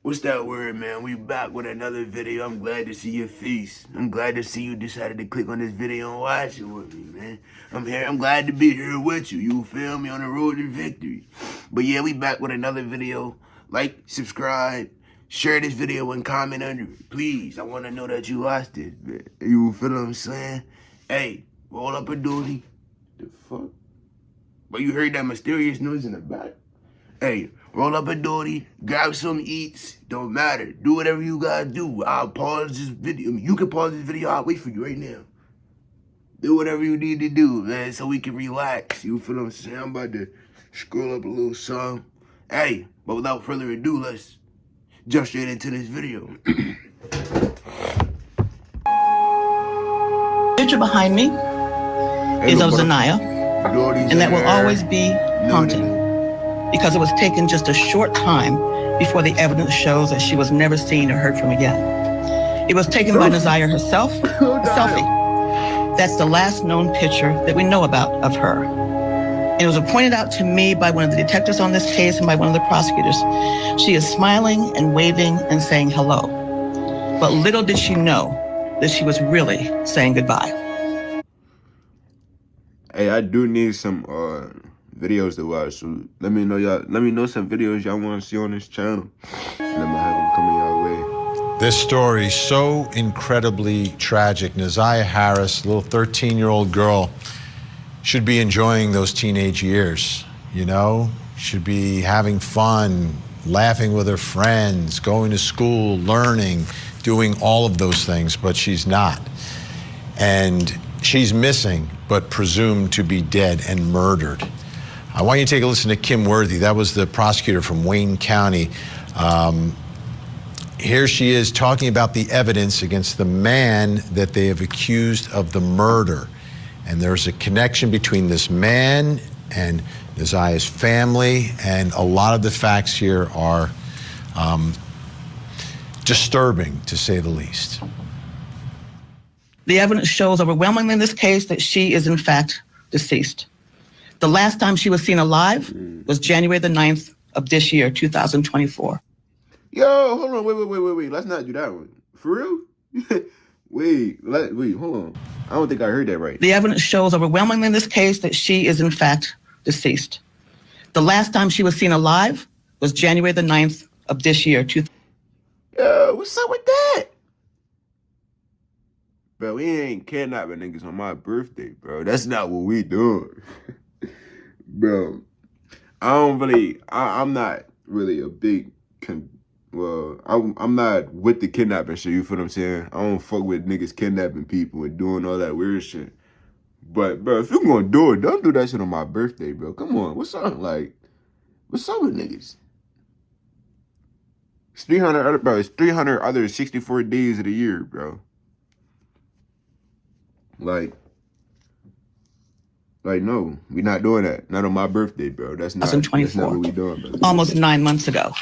What's that word, man? We back with another video. I'm glad to see your face. I'm glad to see you decided to click on this video and watch it with me, man. I'm here. I'm glad to be here with you. You feel me? On the road to victory. But yeah, we back with another video. Like, subscribe, share this video, and comment under it. Please, I want to know that you watched it, man. You feel what I'm saying? Hey, roll up a doody. The fuck? But you heard that mysterious noise in the back? Hey, roll up a doody, grab some eats, don't matter. Do whatever you gotta do. I'll pause this video. You can pause this video, I'll wait for you right now. Do whatever you need to do, man, so we can relax. You feel what I'm saying? I'm about to scroll up a little song. Hey, but without further ado, let's jump straight into this video. Picture behind me is of Zanaya, and that will always be haunting, because it was taken just a short time before the evidence shows that she was never seen or heard from again. It was taken by Nazaya herself, a selfie. That's the last known picture that we know about of her. And it was pointed out to me by one of the detectives on this case and by one of the prosecutors. She is smiling and waving and saying hello. But little did she know that she was really saying goodbye. Hey, I do need some videos to watch, so let me know some videos y'all want to see on this channel, and I'm gonna have them coming your way. This story so incredibly tragic. Nazaya Harris, little 13-year-old girl, should be enjoying those teenage years, you know? Should be having fun, laughing with her friends, going to school, learning, doing all of those things, but she's not. And she's missing, but presumed to be dead and murdered. I want you to take a listen to Kim Worthy. That was the prosecutor from Wayne County. Here she is talking about the evidence against the man that they have accused of the murder. And there's a connection between this man and Nazaya's family, and a lot of the facts here are disturbing, to say the least. The evidence shows overwhelmingly in this case that she is in fact deceased. The last time she was seen alive was January the 9th of this year, 2024. Yo, hold on, wait. Let's not do that one. For real? wait, hold on. I don't think I heard that right. The evidence shows overwhelmingly in this case that she is in fact deceased. The last time she was seen alive was January the 9th of this year. Yo, what's up with that? Bro, we ain't kidnapping niggas on my birthday, bro. That's not what we doing. Bro, I'm not really a big, I'm not with the kidnapping shit, you feel what I'm saying? I don't fuck with niggas kidnapping people and doing all that weird shit. But, bro, if you gonna do it, don't do that shit on my birthday, bro. Come on, what's up? Like, what's up with niggas? It's 300, bro, it's 300 other 64 days of the year, bro. Like, no, we're not doing that. Not on my birthday, bro. That's not what we doing, bro. Almost 9 months ago.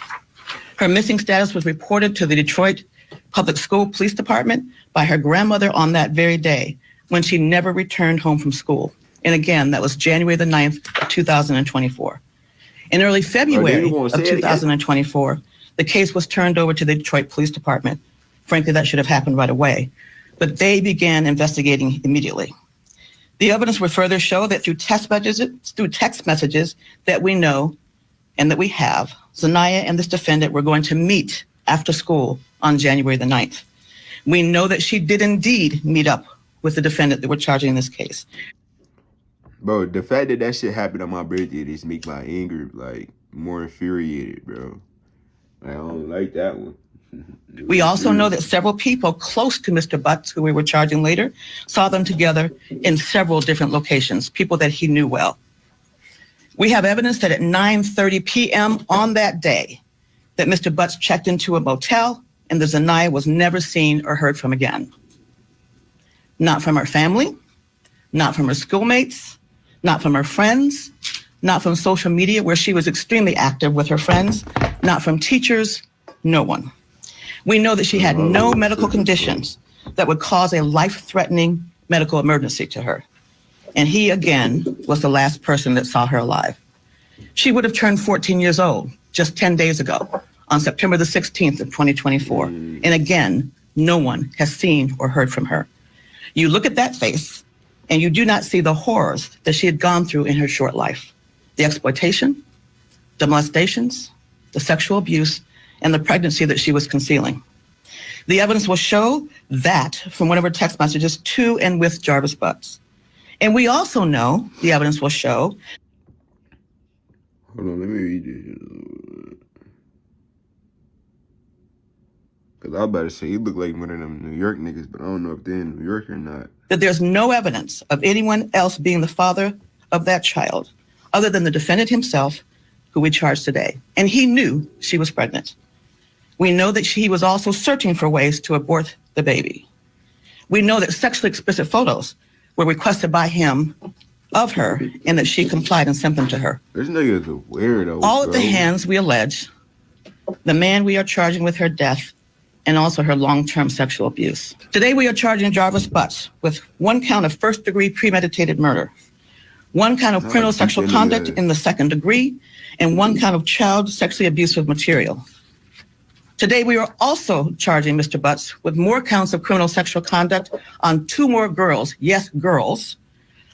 Her missing status was reported to the Detroit Public School Police Department by her grandmother on that very day, when she never returned home from school. And again, that was January the 9th of 2024. In early February of 2024, the case was turned over to the Detroit Police Department. Frankly, that should have happened right away. But they began investigating immediately. The evidence would further show that through text messages that we know and that we have, Zanaya and this defendant were going to meet after school on January the 9th. We know that she did indeed meet up with the defendant that we're charging in this case. Bro, the fact that that shit happened on my birthday just make my anger, like, more infuriated, bro. Like, I don't like that one. We also know that several people close to Mr. Butts, who we were charging later, saw them together in several different locations, people that he knew well. We have evidence that at 9:30 p.m. on that day, that Mr. Butts checked into a motel and the Zanaya was never seen or heard from again. Not from her family, not from her schoolmates, not from her friends, not from social media where she was extremely active with her friends, not from teachers, no one. We know that she had no medical conditions that would cause a life-threatening medical emergency to her. And he, again, was the last person that saw her alive. She would have turned 14 years old just 10 days ago on September the 16th of 2024. And again, no one has seen or heard from her. You look at that face and you do not see the horrors that she had gone through in her short life. The exploitation, the molestations, the sexual abuse, and the pregnancy that she was concealing. The evidence will show that from one of her text messages to and with Jarvis Butts. And we also know the evidence will show. Hold on, let me read this. Because I was about to say, he look like one of them New York niggas, but I don't know if they're in New York or not. That there's no evidence of anyone else being the father of that child other than the defendant himself, who we charge today. And he knew she was pregnant. We know that he was also searching for ways to abort the baby. We know that sexually explicit photos were requested by him of her and that she complied and sent them to her. This nigga's a weirdo, All at the hands, we allege, the man we are charging with her death and also her long-term sexual abuse. Today, we are charging Jarvis Butts with 1 count of first-degree premeditated murder, 1 count of criminal sexual conduct in the second degree, and 1 count of child sexually abusive material. Today, we are also charging Mr. Butts with more counts of criminal sexual conduct on 2 more girls, yes, girls,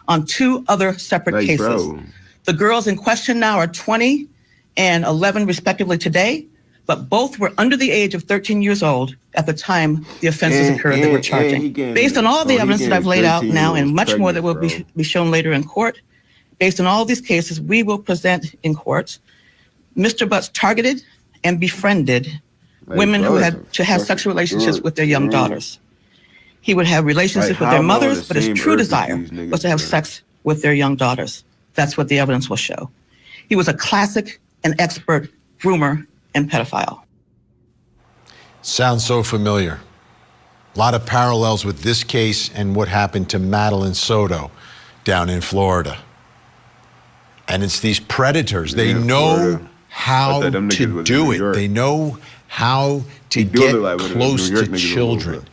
on 2 other separate cases. Bro. The girls in question now are 20 and 11 respectively today, but both were under the age of 13 years old at the time the offenses occurred that we're charging. Based on all the evidence that I've laid out now and much more that will be shown later in court, based on all these cases we will present in court, Mr. Butts targeted and befriended women who had to have sexual relationships with their young daughters. He would have relationships with their mothers, but his true desire was to have sex with their young daughters. That's what the evidence will show. He was a classic and expert groomer and pedophile. Sounds so familiar. A lot of parallels with this case and what happened to Madeline Soto down in Florida. And it's these predators. They know how to do it. They know how to get close to children.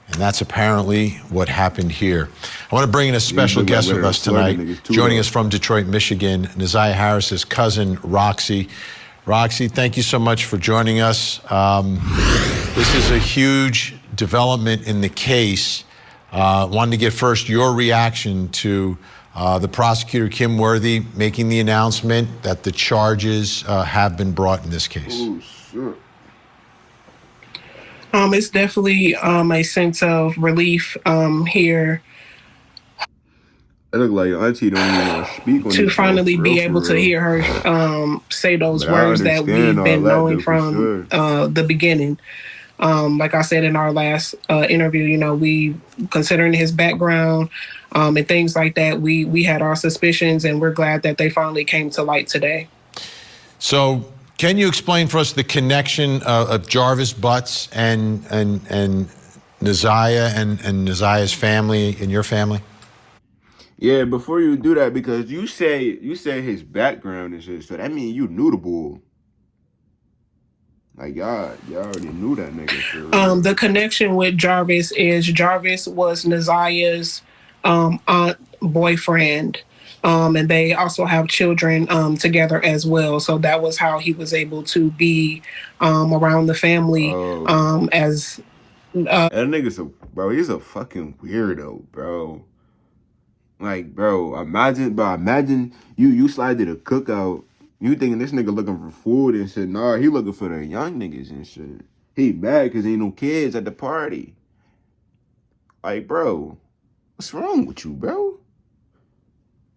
And that's apparently what happened here. I want to bring in a special guest with us tonight. Joining us from Detroit, Michigan, Naziah Harris's cousin, Roxy. Roxy, thank you so much for joining us. This is a huge development in the case. Wanted to get first your reaction to the prosecutor, Kim Worthy, making the announcement that the charges have been brought in this case. Oh, shit. It's definitely a sense of relief here. It look like Auntie don't even want to speak on to finally be able to hear her say those words that we've been knowing from the beginning. Like I said in our last interview, you know, we considering his background and things like that, we had our suspicions, and we're glad that they finally came to light today. So can you explain for us the connection of Jarvis Butts and Naziah and Naziah's family and your family? Yeah, before you do that, because you say his background is just, so that means you knew the bull. Like y'all already knew that nigga for real. The connection with Jarvis is Jarvis was Naziah's aunt boyfriend. And they also have children together as well. So that was how he was able to be around the family as that nigga's bro, he's a fucking weirdo, bro. Like, bro, imagine you slide to the cookout, you thinking this nigga looking for food and shit. Nah, he looking for the young niggas and shit. He mad because ain't no kids at the party. Like, bro, what's wrong with you, bro?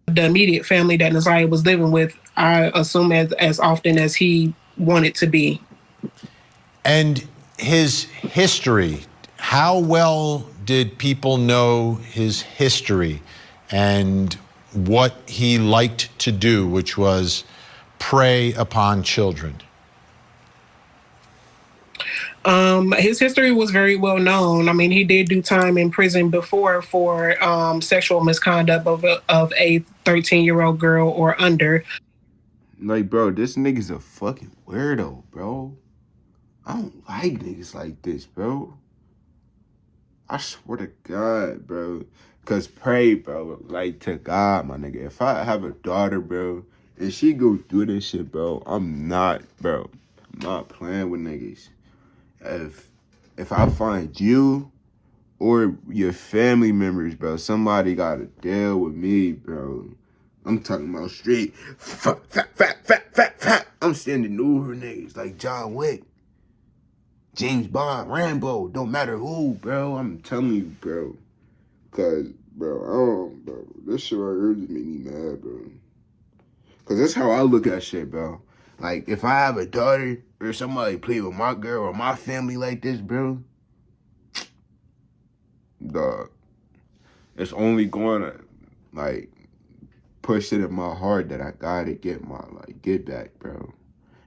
The immediate family that Naziah was living with, I assume as often as he wanted to be. And his history, how well did people know his history and what he liked to do, which was prey upon children? His history was very well known. I mean, he did do time in prison before for sexual misconduct of a 13-year-old girl or under. Like, bro, this nigga's a fucking weirdo, bro. I don't like niggas like this, bro. I swear to God, bro. Cause pray, bro, like to God, my nigga. If I have a daughter, bro, and she go through this shit, bro, I'm not, bro. I'm not playing with niggas. If I find you or your family members, bro, somebody gotta deal with me, bro. I'm talking about straight fat. I'm standing over niggas like John Wick, James Bond, Rambo, don't matter who, bro. I'm telling you, bro. Cause, bro, this shit right here just make me mad, bro. Cause that's how I look at shit, bro. Like, if I have a daughter or somebody play with my girl or my family like this, bro, dog, it's only going to, like, push it in my heart that I gotta get my, like, get back, bro.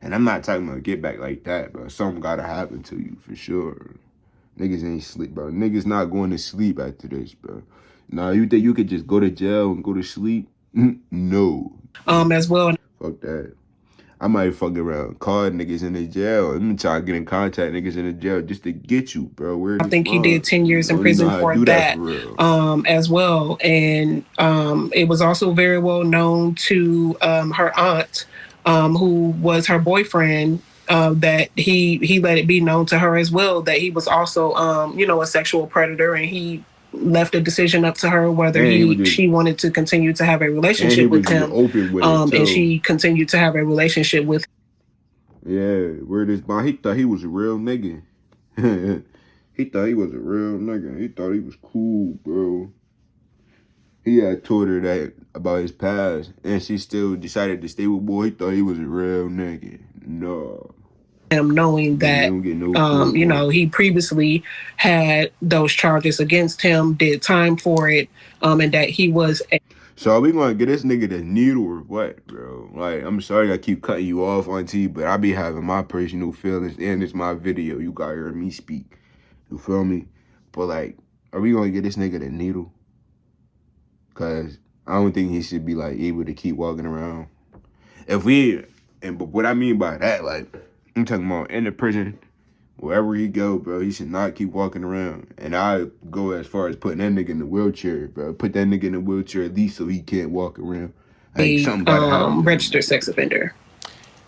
And I'm not talking about get back like that, bro. Something gotta happen to you, for sure. Niggas ain't sleep, bro. Niggas not going to sleep after this, bro. Nah, you think you could just go to jail and go to sleep? No. As well. Fuck that. I might fuck around, call niggas in the jail. I'm trying to get in contact niggas in the jail just to get you, bro. I think he did 10 years in prison for that as well. And it was also very well known to her aunt, who was her boyfriend, that he let it be known to her as well that he was also, a sexual predator, and he left a decision up to her whether she wanted to continue to have a relationship with him. And she continued to have a relationship with him. Yeah, where this boy, he thought he was a real nigga. He thought he was a real nigga. He thought he was cool, bro. He had told her that about his past, and she still decided to stay with boy. He thought he was a real nigga. No. Him knowing that, he previously had those charges against him, did time for it, and that he was. So are we gonna get this nigga the needle or what, bro? Like, I'm sorry I keep cutting you off, auntie, but I be having my personal feelings, and it's my video. You gotta hear me speak. You feel me? But, like, are we gonna get this nigga the needle? Because I don't think he should be, like, able to keep walking around. But what I mean by that, like, I'm talking about in the prison, wherever he go, bro, he should not keep walking around. And I go as far as putting that nigga in the wheelchair, bro. Put that nigga in the wheelchair at least so he can't walk around. Like, Registered sex offender.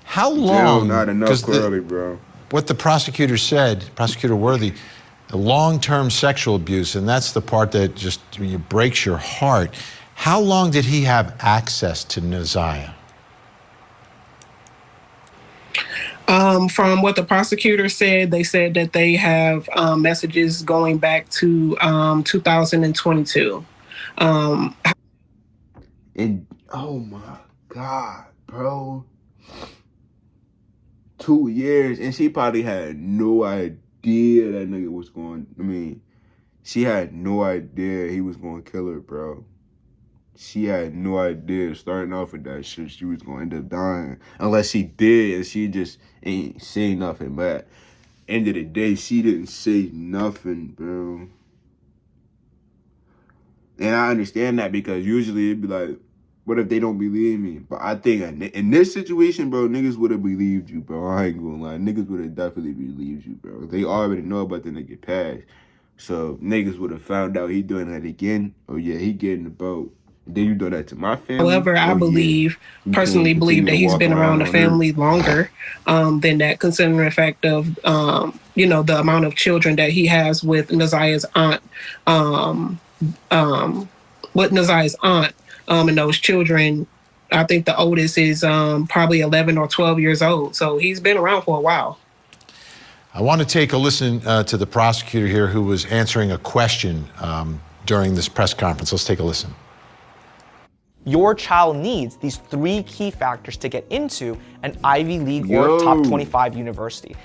How long? Not enough clearly, bro. What the prosecutor said, Prosecutor Worthy, the long-term sexual abuse, and that's the part that just breaks your heart. How long did he have access to Naziah? From what the prosecutor said, they said that they have messages going back to 2022. And oh my God, bro. 2 years, and she probably had no idea that nigga was going. She had no idea he was going to kill her, bro. She had no idea starting off with that shit she was going to end up dying. Unless she did and she just ain't saying nothing. But end of the day, she didn't say nothing, bro. And I understand that because usually it'd be like, what if they don't believe me? But I think in this situation, bro, niggas would have believed you, bro. I ain't gonna lie. Niggas would have definitely believed you, bro. They already know about the nigga past. So niggas would have found out he doing that again. Oh yeah, he getting the boat. Then you do that to my family. However, I personally believe that he's been around the family longer than that, considering the fact of, the amount of children that he has with Naziah's aunt. And those children, I think the oldest is probably 11 or 12 years old. So he's been around for a while. I want to take a listen to the prosecutor here who was answering a question during this press conference. Let's take a listen. Your child needs these 3 key factors to get into an Ivy League or top 25 university.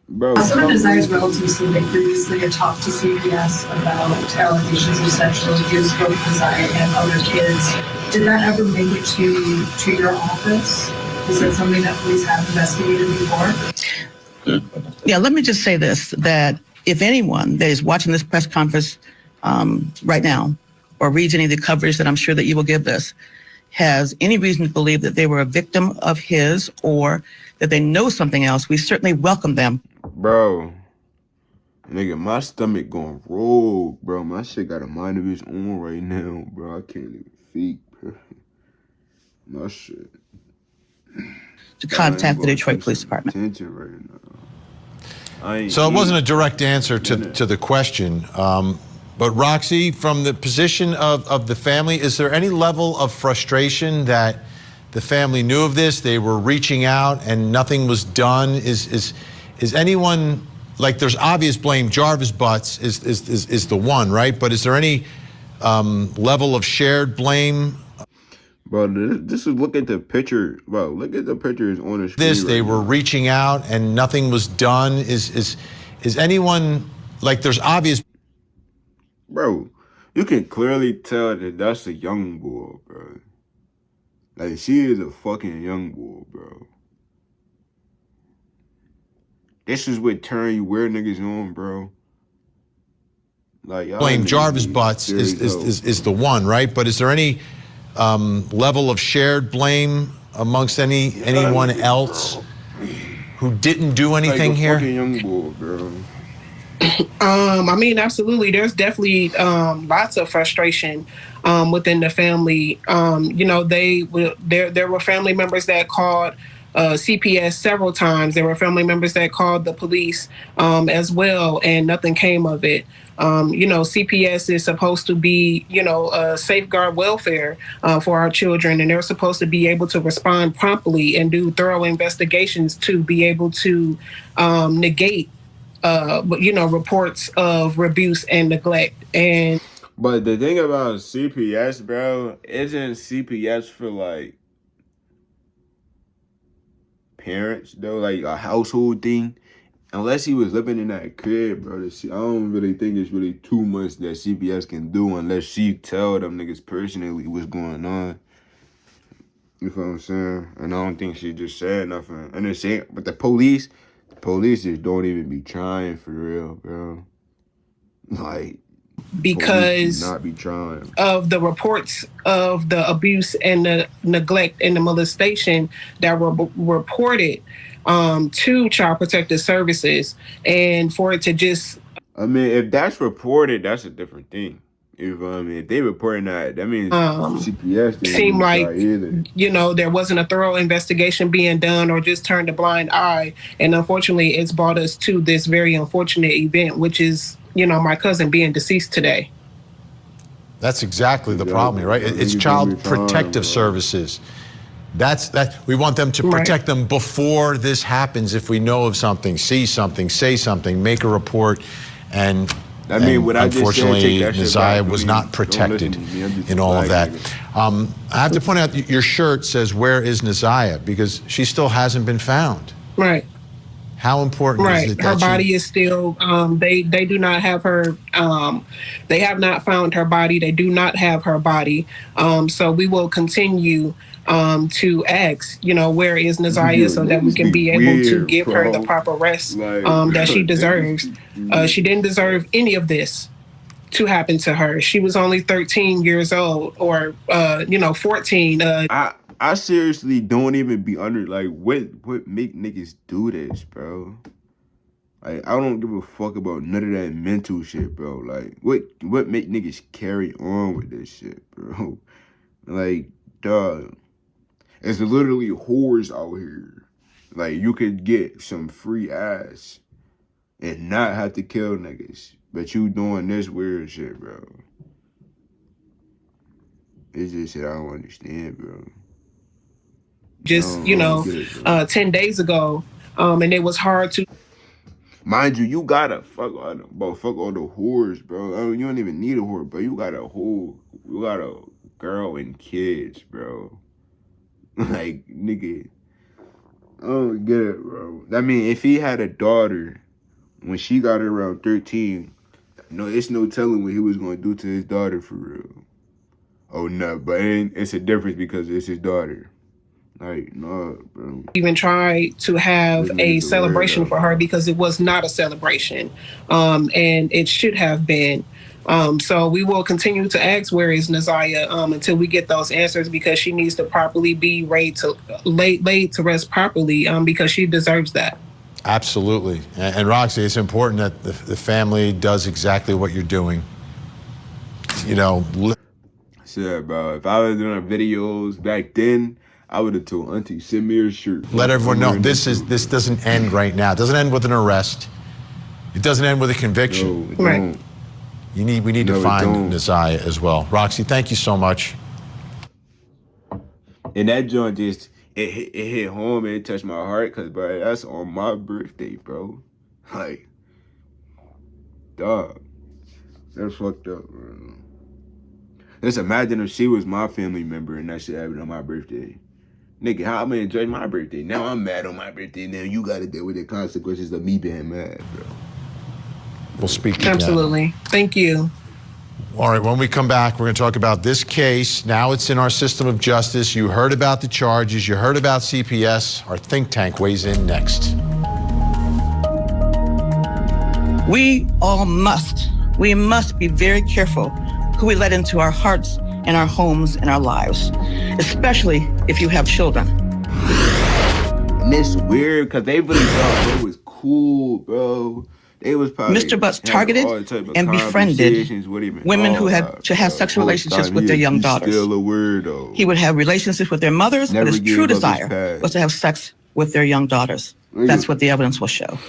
Bro, some of Naziah's relatives said they previously had talked to CPS about allegations of sexual abuse, both Naziah and other kids. Did that ever make it to your office? Is that something that police have investigated before? Yeah, let me just say this, that if anyone that is watching this press conference right now or reads any of the coverage that I'm sure that you will give this, has any reason to believe that they were a victim of his or that they know something else, we certainly welcome them. Bro, nigga, my stomach going rogue, bro. My shit got a mind of its own right now, bro. I can't even speak, bro. My shit. to contact the Detroit Police Department. So it wasn't a direct answer to the question. But Roxy, from the position of the family, is there any level of frustration that the family knew of this, they were reaching out and nothing was done? Is anyone, like, there's obvious blame, Jarvis Butts is the one, right? But is there any level of shared blame? Bro, this is, look at the picture. Bro, look at the pictures on the screen. They were reaching out and nothing was done. Is anyone, like, there's obvious. Bro, you can clearly tell that that's a young boy, bro. Like, she is a fucking young boy, bro. This is what turn you weird niggas on, bro. Like, Blame Jarvis Butts is the one, right? But is there any level of shared blame amongst anyone else who didn't do anything like a here? Fucking young boy, bro. I mean, absolutely. There's definitely lots of frustration within the family. You know, there were family members that called CPS several times. There were family members that called the police as well, and nothing came of it. You know, CPS is supposed to be, you know, safeguard welfare for our children, and they're supposed to be able to respond promptly and do thorough investigations to be able to negate you know, reports of abuse and neglect. But the thing about CPS, bro, isn't CPS for, like, parents, though? Like, a household thing? Unless he was living in that crib, bro. I don't really think it's really too much that CPS can do unless she tell them niggas personally what's going on. You feel what I'm saying? And I don't think she just said nothing. And they're saying, but the police just don't even be trying for real, bro. Like, because not be trying of the reports of the abuse and the neglect and the molestation that were reported to Child Protective Services, and for it to just, I mean, if that's reported, that's a different thing. If if they reporting that means CPS didn't seem like either. You know, there wasn't a thorough investigation being done, or just turned a blind eye. And unfortunately, it's brought us to this very unfortunate event, which is, you know, my cousin being deceased today. That's exactly the problem here, right? It's Child Protective Services. We want them to protect them before this happens. If we know of something, see something, say something, make a report. And I mean, what unfortunately, Neziah was not protected in all of that. I have to point out that your shirt says, "Where is Neziah?" Because she still hasn't been found. Right. How important is it that her body is still, they do not have her, they have not found her body. They do not have her body. So we will continue to ask, you know, where is Neziah, so that we can be able to give her the proper rest that she deserves. She didn't deserve any of this to happen to her. She was only 13 years old, or, you know, 14. I seriously don't even be under, like, what make niggas do this, bro? Like, I don't give a fuck about none of that mental shit, bro. Like, what make niggas carry on with this shit, bro? Like, dog, it's literally whores out here. Like, you could get some free ass and not have to kill niggas, but you doing this weird shit, bro. It's just shit I don't understand, bro. Just, you know, 10 days ago, and it was hard to. Mind you, you gotta fuck all the whores, bro. I mean, you don't even need a whore, bro. You got a girl and kids, bro. Like, nigga, I don't get it, bro. I mean, if he had a daughter when she got around 13, no, it's no telling what he was gonna do to his daughter for real. Oh no, but it's a difference because it's his daughter. Like, no, bro. Even try to have a celebration for her, because it was not a celebration, and it should have been. So we will continue to ask, where is Neziah, until we get those answers, because she needs to properly be laid to rest properly, because she deserves that. Absolutely. And Roxy, it's important that the family does exactly what you're doing. You know. Yeah, bro. If I was doing videos back then, I would have told Auntie, send me her shirt. Let everyone know this doesn't end right now. It doesn't end with an arrest. It doesn't end with a conviction. No, it Right. don't. We need to find Nasiah as well. Roxy, thank you so much. And that joint just it hit home and it touched my heart because, bro, that's on my birthday, bro. Like, dog, that's fucked up, bro. Just imagine if she was my family member and that shit happened on my birthday. Nigga, how I'm gonna enjoy my birthday? Now I'm mad on my birthday. Now you gotta deal with the consequences of me being mad, bro. We'll speak again. Absolutely. Thank you. All right, when we come back, we're going to talk about this case. Now it's in our system of justice. You heard about the charges. You heard about CPS. Our think tank weighs in next. We must be very careful who we let into our hearts and our homes and our lives, especially if you have children. And it's weird because they really thought it was cool, bro. They was probably Mr. Butts targeted and befriended women who had to have sexual relationships with their young daughters. Still a weirdo. He would have relationships with their mothers, but his true desire was to have sex with their young daughters. That's what the evidence will show.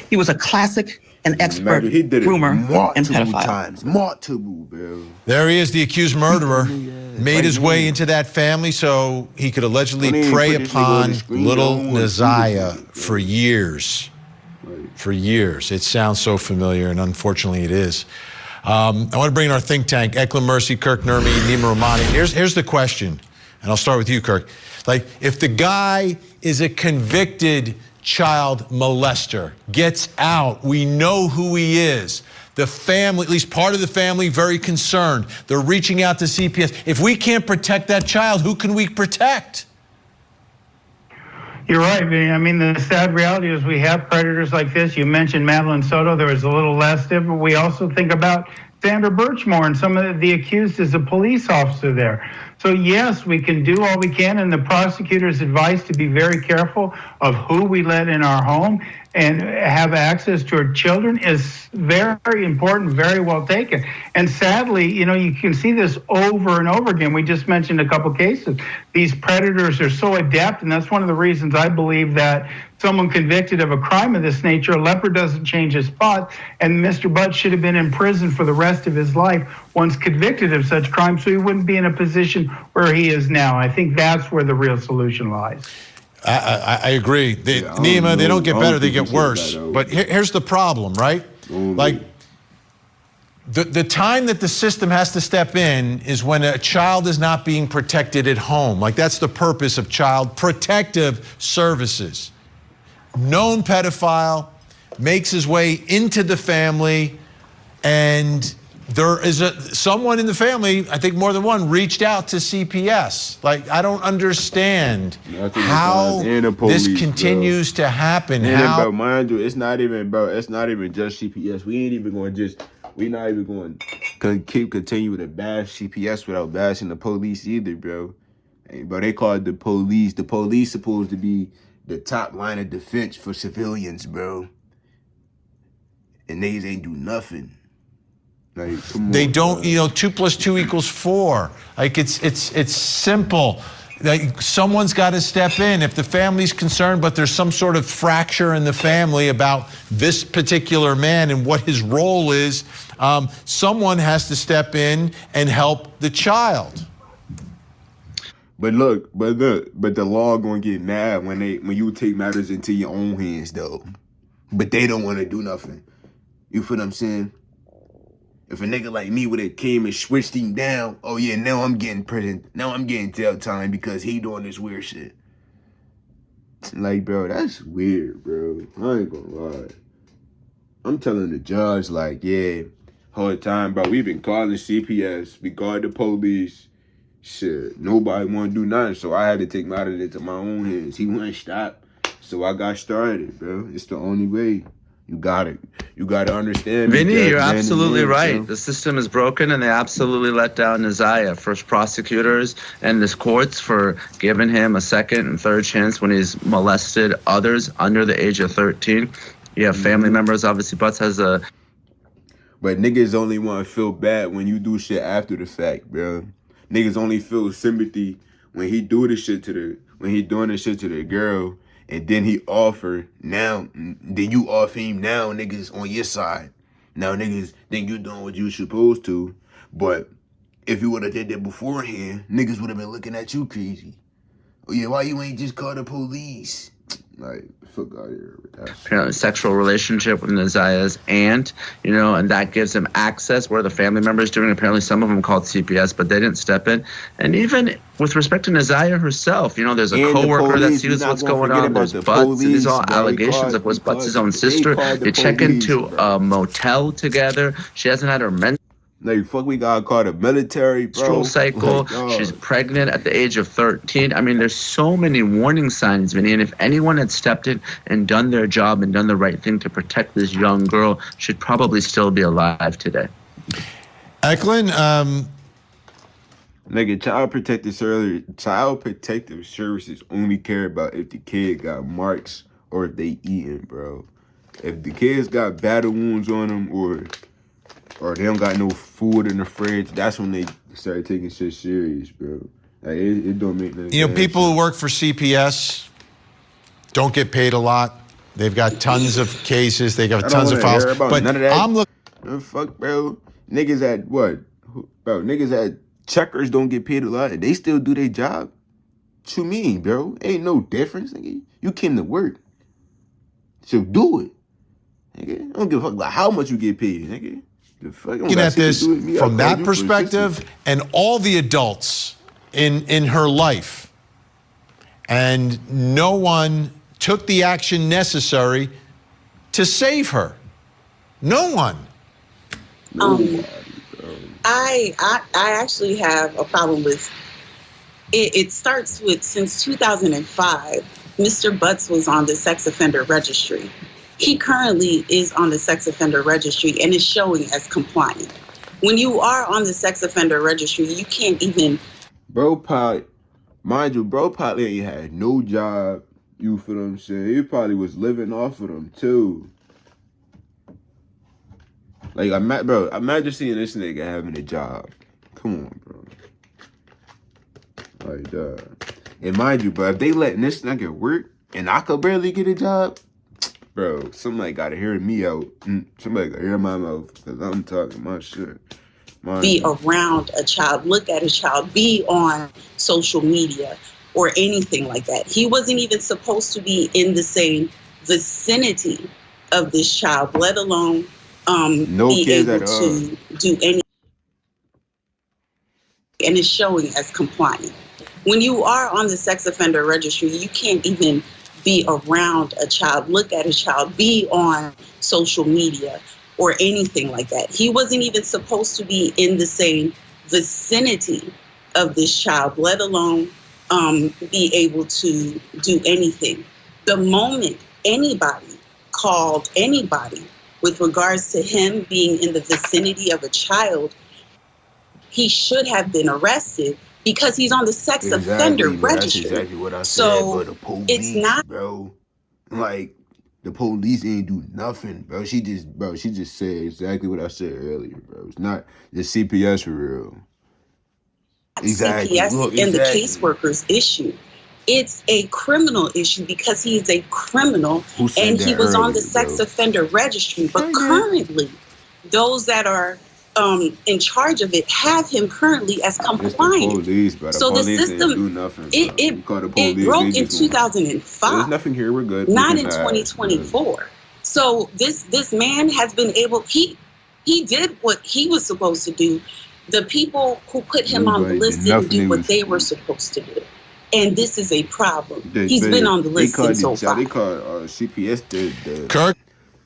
He was a classic and expert groomer and pedophile. Multiple, bro. There he is, the accused murderer. Made his way into that family so he could allegedly prey upon little Nasiah for years. For years. It sounds so familiar, and unfortunately it is. I want to bring in our think tank, Eklund Mercy, Kirk Nurmi, Nima Romani. Here's the question, and I'll start with you, Kirk. Like, if the guy is a convicted child molester, gets out, we know who he is. The family, at least part of the family, very concerned. They're reaching out to CPS. If we can't protect that child, who can we protect? You're right, Vinny. I mean, the sad reality is we have predators like this. You mentioned Madeline Soto. There was a little less different. We also think about Sandra Birchmore, and some of the accused is a police officer there. So yes, we can do all we can, and the prosecutor's advice to be very careful of who we let in our home and have access to our children is very important, very well taken. And sadly, you know, you can see this over and over again. We just mentioned a couple cases. These predators are so adept, and that's one of the reasons I believe that someone convicted of a crime of this nature, a leopard doesn't change his spot, and Mr. Butts should have been in prison for the rest of his life once convicted of such crime, so he wouldn't be in a position where he is now. I think that's where the real solution lies. I agree. Nima, they don't get better, they get worse. But here's the problem, right? Like, the time that the system has to step in is when a child is not being protected at home. Like, that's the purpose of child protective services. Known pedophile, makes his way into the family, and there is someone in the family, I think more than one, reached out to CPS. Like, I don't understand how this continues to happen. How, mind you, it's not even just CPS. We're not even going to keep continuing to bash CPS without bashing the police either, bro. Hey, bro, they call it the police. The police supposed to be the top line of defense for civilians, bro. And they ain't do nothing. Like, they don't, you know, 2 + 2 = 4. Like, it's simple. Like, someone's got to step in. If the family's concerned, but there's some sort of fracture in the family about this particular man and what his role is, someone has to step in and help the child. But the law gonna get mad when you take matters into your own hands, though. But they don't want to do nothing. You feel what I'm saying? If a nigga like me would have came and switched him down, oh yeah, now I'm getting prison. Now I'm getting jail time because he doing this weird shit. Like, bro, that's weird, bro. I ain't gonna lie. I'm telling the judge, like, yeah, whole time, bro, we been calling CPS, we called the police. Shit, nobody want to do nothing, so I had to take matters into my own hands. He wouldn't stop, so I got started, bro. It's the only way. You got to understand. Vinny, you're absolutely right. The system is broken, and they absolutely let down Nasiah. First prosecutors and the courts for giving him a second and third chance when he's molested others under the age of 13. You have family members. Obviously, Butts has a... But niggas only want to feel bad when you do shit after the fact, bro. Niggas only feel sympathy when he do the shit to when he doing this shit to the girl, and then he offer, now, then you offer him, now niggas on your side. Now niggas think you doing what you supposed to, but if you would have did that beforehand, niggas would have been looking at you crazy. Oh yeah, why you ain't just call the police? Like, fuck out of here with that. Apparently, sexual relationship with Nazia's aunt, you know, and that gives him access. What are the family members doing? Apparently, some of them called CPS, but they didn't step in. And even with respect to Nazia herself, you know, there's a coworker that sees what's going on. There's Butts, and these are all allegations of what's Butts' own sister. They check into a motel together. She hasn't had her menstrual Like, fuck, we gotta call the military, bro. cycle. Like, She's pregnant at the age of 13. I mean, there's so many warning signs, Vinny. And if anyone had stepped in and done their job and done the right thing to protect this young girl, she'd probably still be alive today. Eklund, nigga, child protective services only care about if the kid got marks or if they eating, bro. If the kids got battle wounds on them or they don't got no food in the fridge, that's when they start taking shit serious, bro. Like, it don't make no sense. you know, people who work for CPS don't get paid a lot. They've got tons of cases. They got tons of files. But none of that. I'm looking. Fuck, bro. Niggas at what? Bro, niggas at checkers don't get paid a lot. They still do their job. What you mean, bro? Ain't no difference, nigga. You came to work. So do it. Nigga, I don't give a fuck about how much you get paid, nigga. Looking at this from that perspective and all the adults in her life, and no one took the action necessary to save her. No one. I actually have a problem with it. It starts with, since 2005, Mr. Butts was on the sex offender registry. He currently is on the sex offender registry and is showing as compliant. When you are on the sex offender registry, you can't even... Bro probably ain't had no job. You feel what I'm saying? He probably was living off of them too. Like, imagine seeing this nigga having a job. Come on, bro. Like, and mind you, bro, if they letting this nigga work and I could barely get a job, bro, somebody gotta hear me out. Somebody gotta hear my mouth, because I'm talking my shit. Be around a child, look at a child, be on social media or anything like that. He wasn't even supposed to be in the same vicinity of this child, let alone be able to do anything. And is showing as compliant. When you are on the sex offender registry, you can't even be around a child, look at a child, be on social media or anything like that. He wasn't even supposed to be in the same vicinity of this child, let alone be able to do anything. The moment anybody called anybody with regards to him being in the vicinity of a child, he should have been arrested because he's on the sex offender registry. That's exactly what I said, so but the police, it's not, bro. Like, the police ain't do nothing, bro. She just said exactly what I said earlier, bro. It's not the CPS for real. Exactly. CPS Look, and the caseworkers issue. It's a criminal issue because he's a criminal and he was on the sex offender registry. But currently, those that are in charge of it have him currently as compliant. So the system, it broke in 2005. There's nothing here. We're good. Not in 2024. So this man has been able. He did what he was supposed to do. The people who put him on the list didn't do what they were supposed to do. And this is a problem. He's been on the list since so far. They called CPS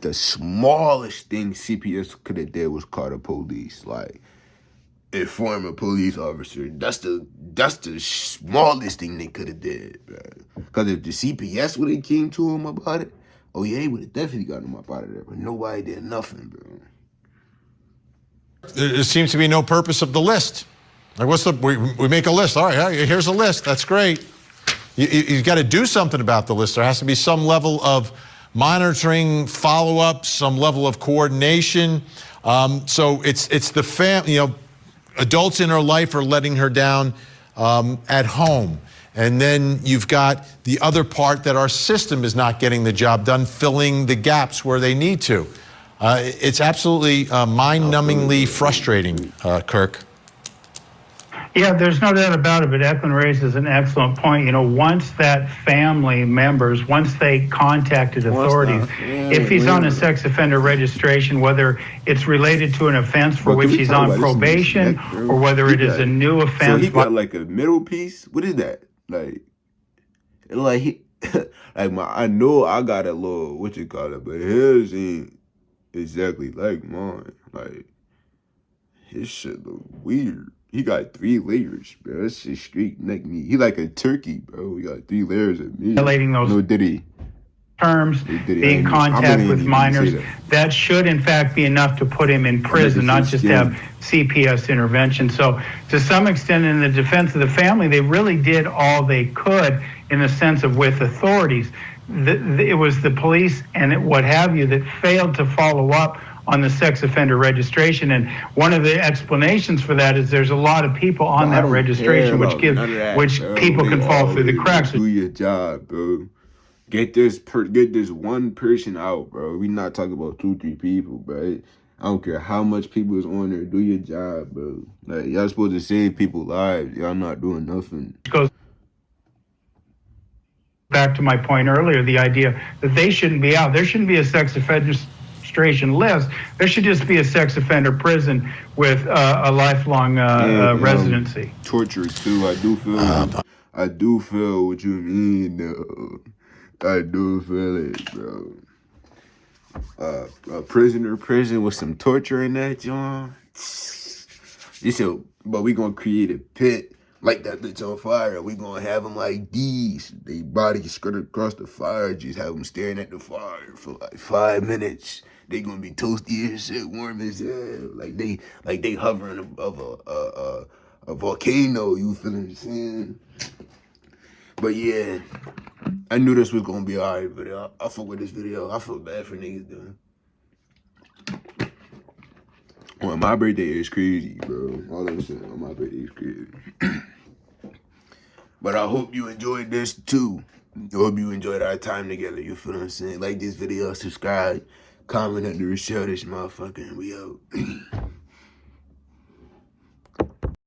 the smallest thing CPS could have did was call the police. Like, inform a police officer. That's the smallest thing they could have did, bro. Because if the CPS would have came to him about it, oh yeah, they would have definitely gotten him up out of there. But nobody did nothing, bro. There seems to be no purpose of the list. Like, we make a list. All right, here's a list. That's great. You've got to do something about the list. There has to be some level of monitoring, follow-up, some level of coordination. So it's the family, adults in her life are letting her down at home. And then you've got the other part that our system is not getting the job done, filling the gaps where they need to. It's absolutely mind-numbingly frustrating, Kirk. Yeah, there's no doubt about it, but Eklund raises an excellent point. You know, once that family members, once they contacted authorities, if he's on a sex offender registration, whether it's related to an offense for which he's on probation or whether it is a new offense. So he got like a middle piece? What is that? Like he, I know I got a little, what you call it, but his ain't exactly like mine. Like, his shit look weird. He got 3 layers, bro. That's just straight neck meat. He like a turkey, bro. He got 3 layers of meat. Violating those terms, being in contact with minors, that should in fact be enough to put him in prison, not just have CPS intervention. So to some extent, in the defense of the family, they really did all they could in the sense of with authorities. It was the police and what have you that failed to follow up on the sex offender registration. And one of the explanations for that is there's a lot of people on that registration, which people can fall through the cracks. Do your job, bro. Get this one person out, bro. We not talking about 2-3 people, bro. I don't care how much people is on there. Do your job, bro. Like, y'all supposed to save people's lives. Y'all not doing nothing. Goes back to my point earlier, the idea that they shouldn't be out. There shouldn't be a sex offender list. There should just be a sex offender prison with a lifelong residency. Torture too. I do feel what you mean, though. I do feel it, bro. A prison with some torture in that, John. But we gonna create a pit, like that bitch on fire. We gonna have them like these. They bodies skirted across the fire. Just have them staring at the fire for like 5 minutes. They gonna be toasty as shit, warm as hell. Like they hovering above a volcano. You feel what I'm saying? But yeah, I knew this was gonna be alright, but I fuck with this video. I feel bad for niggas, dude. Well, my birthday is crazy, bro. All I'm saying, on my birthday is crazy. But I hope you enjoyed this too. I hope you enjoyed our time together. You feel what I'm saying? Like this video, subscribe, comment, and share this motherfucker, and we out.